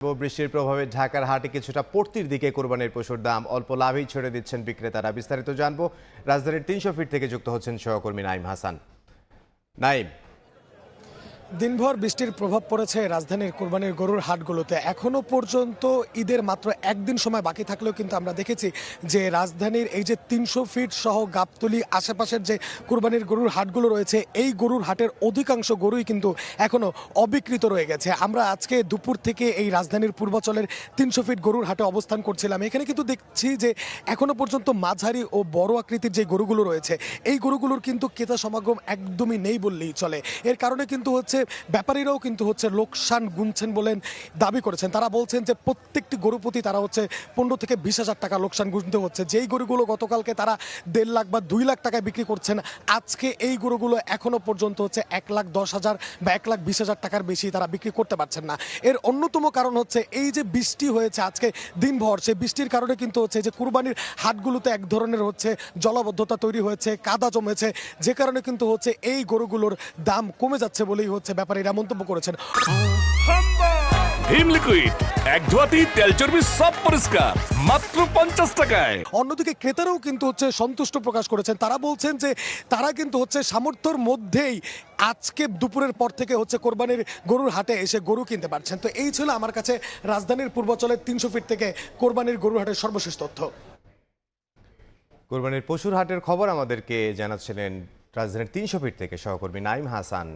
বৃষ্টির প্রভাবে ঢাকার হাটে কিছুটা পড়তির দিকে কোরবানির পশুর দাম অল্প লাভেই ছেড়ে দিচ্ছেন বিক্রেতারা। বিস্তারিত জানবো, রাজধানীর ৩০০ ফিট থেকে যুক্ত হচ্ছেন সহকর্মী নাইম হাসান। নাইম, দিনভর বৃষ্টির প্রভাব পড়েছে রাজধানীর কোরবানির গরুর হাটগুলোতে। এখনো পর্যন্ত ঈদের মাত্র একদিন সময় বাকি থাকলেও কিন্তু আমরা দেখেছি যে রাজধানীর এই যে ৩০০ ফিট সহ গাবতলী আশেপাশের যে কোরবানির গরুর হাটগুলো রয়েছে, এই গরুর হাটের অধিকাংশ গরুই কিন্তু এখনো অবিকৃত রয়ে গেছে। আমরা আজকে দুপুর থেকে এই রাজধানীর পূর্বাচলের ৩০০ ফিট গরুর হাটে অবস্থান করছিলাম। এখানে কিন্তু দেখছি যে এখনো পর্যন্ত মাঝারি ও বড় আকৃতির যে গরুগুলো রয়েছে, এই গরুগুলোর কিন্তু ক্রেতা সমাগম একদমই নেই বললেই চলে। এর কারণে কিন্তু ব্যাপারীরাও কিন্তু লোকসান গুনছেন বলেন দাবি করেছেন। তারা বলছেন যে প্রত্যেকটি গরু প্রতি তারা ১৫ থেকে ২০,০০০ টাকা লোকসান গুনতে হচ্ছে। যেই গরুগুলো গতকালকে তারা ১.৫ লাখ বা ২ লাখ টাকায় বিক্রি করছেন, আজকে এই গরুগুলো এখনো পর্যন্ত ১,১০,০০০ বা ১,২০,০০০ টাকার বেশি তারা বিক্রি করতে পারছেন না। এর অন্যতম কারণ এই যে বৃষ্টি হয়েছে আজকে দিনভর, সেই বৃষ্টির কারণে কিন্তু যে কুরবানির হাটগুলোতে এক ধরনের জলাবদ্ধতা তৈরি হয়েছে, কাদা জমেছে, যে কারণে কিন্তু এই গরুগুলোর দাম কমে যাচ্ছে বলেই ব্যাপারীরা মন্তব্য করেছেন। ভীম লিকুইড এক ধোয়াতেই তেল চর্বি সব পরিষ্কার মাত্র ৫০ টাকায়। অন্যদিকে ক্রেতারাও কিন্তু সন্তুষ্ট প্রকাশ করেছেন। তারা বলছেন যে তারা কিন্তু সামর্থ্যের মধ্যেই আজকে দুপুরের পর থেকে কোরবানির গরুর হাটে এসে গরু কিনতে পারছেন। তো এই ছিল আমার কাছে রাজধানীর পূর্বাচলের ৩০০ ফিট থেকে কোরবানির গরুর হাটের সর্বশেষ তথ্য। কোরবানির পশুর হাটের খবর আমাদেরকে জানাচ্ছিলেন রাজধানীর ৩০০ ফিট থেকে সহকর্মী নাইম হাসান।